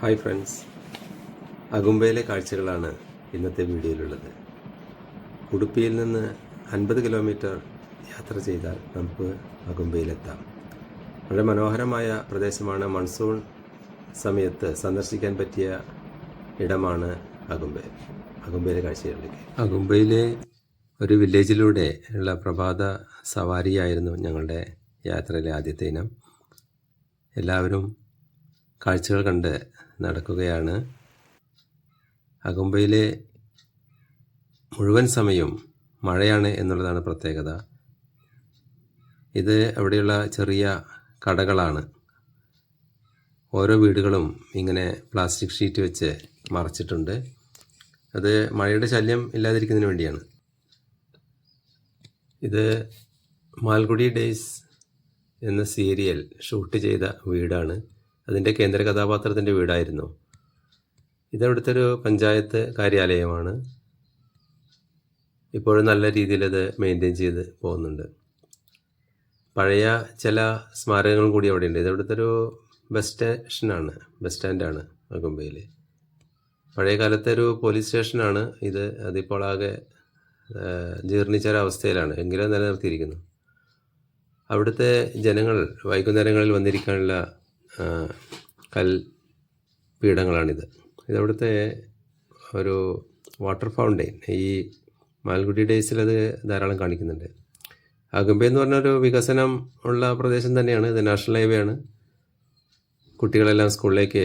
Hi friends, അഗുംബയിലെ കാഴ്ചകളാണ് ഇന്നത്തെ വീഡിയോയിലുള്ളത്. ഉടുപ്പിയിൽ നിന്ന് 50 കിലോമീറ്റർ യാത്ര ചെയ്താൽ നമുക്ക് അഗുംബയിലെത്താം. വളരെ മനോഹരമായ പ്രദേശമാണ്. മൺസൂൺ സമയത്ത് സന്ദർശിക്കാൻ പറ്റിയ ഇടമാണ് അഗുംബയിലെ കാഴ്ചകളിലേക്ക്. അഗുംബയിലെ ഒരു വില്ലേജിലൂടെ ഉള്ള പ്രഭാത സവാരിയായിരുന്നു ഞങ്ങളുടെ യാത്രയിലെ ആദ്യത്തെ ഇനം. എല്ലാവരും കാഴ്ചകൾ കണ്ട് നടക്കുകയാണ്. അഗുംബയിലെ മുഴുവൻ സമയവും മഴയാണ് എന്നുള്ളതാണ് പ്രത്യേകത. ഇത് അവിടെയുള്ള ചെറിയ കടകളാണ്. ഓരോ വീടുകളും ഇങ്ങനെ പ്ലാസ്റ്റിക് ഷീറ്റ് വെച്ച് മറച്ചിട്ടുണ്ട്. അത് മഴയുടെ ശല്യം ഇല്ലാതിരിക്കുന്നതിന് വേണ്ടിയാണ്. ഇത് മാൽഗുഡി ഡേയ്സ് എന്ന സീരിയൽ ഷൂട്ട് ചെയ്ത വീടാണ്. അതിൻ്റെ കേന്ദ്ര കഥാപാത്രത്തിൻ്റെ വീടായിരുന്നു. ഇതവിടുത്തെ ഒരു പഞ്ചായത്ത് കാര്യാലയമാണ്. ഇപ്പോഴും നല്ല രീതിയിൽ അത് മെയിൻറ്റെയിൻ ചെയ്ത് പോകുന്നുണ്ട്. പഴയ ചില സ്മാരകങ്ങളും കൂടി അവിടെയുണ്ട്. ഇതവിടുത്തെ ഒരു ബസ് സ്റ്റാൻഡാണ് അഗുംബയിൽ. പഴയ കാലത്തെ ഒരു പോലീസ് സ്റ്റേഷനാണ് ഇത്. അതിപ്പോൾ ആകെ ജീർണിച്ചൊരവസ്ഥയിലാണ്, എങ്കിലും നിലനിർത്തിയിരിക്കുന്നു. അവിടുത്തെ ജനങ്ങൾ വൈകുന്നേരങ്ങളിൽ വന്നിരിക്കാനുള്ള കൽപീഠങ്ങളാണിത്. ഇതവിടുത്തെ ഒരു വാട്ടർ ഫൗണ്ടെയിൻ. ഈ മാൽഗുഡി ഡേയ്സിൽ അത് ധാരാളം കാണിക്കുന്നുണ്ട്. അഗുംബെ എന്ന് പറഞ്ഞൊരു വികസനം ഉള്ള പ്രദേശം തന്നെയാണ്. ഇത് നാഷണൽ ഹൈവേ ആണ്. കുട്ടികളെല്ലാം സ്കൂളിലേക്ക്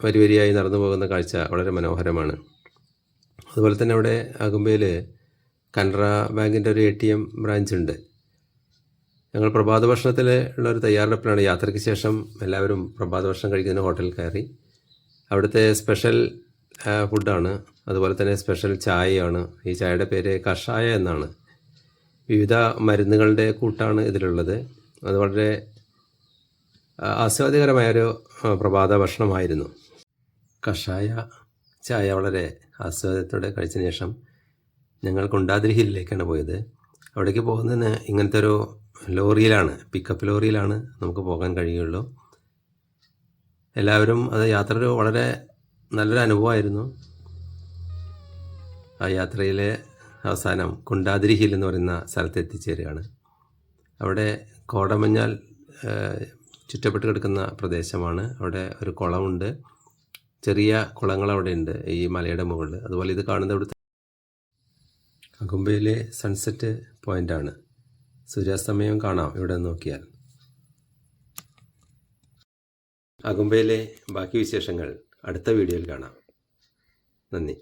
വരിയായി നടന്നു പോകുന്ന കാഴ്ച വളരെ മനോഹരമാണ്. അതുപോലെ തന്നെ അവിടെ അഗുംബയിൽ കനറ ബാങ്കിൻ്റെ ഒരു ATM ബ്രാഞ്ച് ഉണ്ട്. ഞങ്ങൾ പ്രഭാത ഭക്ഷണത്തിൽ ഉള്ളൊരു തയ്യാറെടുപ്പിലാണ്. യാത്രയ്ക്ക് ശേഷം എല്ലാവരും പ്രഭാത ഭക്ഷണം കഴിക്കുന്നതിന് ഹോട്ടലിൽ കയറി. അവിടുത്തെ സ്പെഷ്യൽ ഫുഡാണ്. അതുപോലെ തന്നെ സ്പെഷ്യൽ ചായയാണ്. ഈ ചായയുടെ പേര് കഷായ എന്നാണ്. വിവിധ മരുന്നുകളുടെ കൂട്ടാണ് ഇതിലുള്ളത്. അത് വളരെ ആസ്വാദ്യകരമായൊരു പ്രഭാത ഭക്ഷണമായിരുന്നു. കഷായ ചായ വളരെ ആസ്വാദ്യത്തോടെ കഴിച്ചതിന് ശേഷം ഞങ്ങൾ കുണ്ടാദ്രി ഹില്ലിലേക്കാണ് പോയത്. അവിടേക്ക് പോകുന്നതിന് ഇങ്ങനത്തെ ഒരു ലോറിയിലാണ്, പിക്കപ്പ് ലോറിയിലാണ് നമുക്ക് പോകാൻ കഴിയുള്ളൂ. എല്ലാവരും അത് യാത്ര വളരെ നല്ലൊരു അനുഭവമായിരുന്നു. ആ യാത്രയിലെ അവസാനം കുണ്ടാദ്രി ഹിൽ എന്ന് പറയുന്ന സ്ഥലത്ത് എത്തിച്ചേരുകയാണ്. അവിടെ കോടമഞ്ഞാൽ ചുറ്റപ്പെട്ട് കിടക്കുന്ന പ്രദേശമാണ്. അവിടെ ഒരു കുളമുണ്ട്. ചെറിയ കുളങ്ങൾ അവിടെ ഉണ്ട് ഈ മലയുടെ മുകളിൽ. അതുപോലെ ഇത് കാണുന്നത് ഇവിടുത്തെ അഗുംബയിലെ സൺസെറ്റ് പോയിൻ്റാണ്. സൂര്യാസ്തമയം കാണാം ഇവിടെ നോക്കിയാൽ. അഗുംബയിലെ ബാക്കി വിശേഷങ്ങൾ അടുത്ത വീഡിയോയിൽ കാണാം. നന്ദി.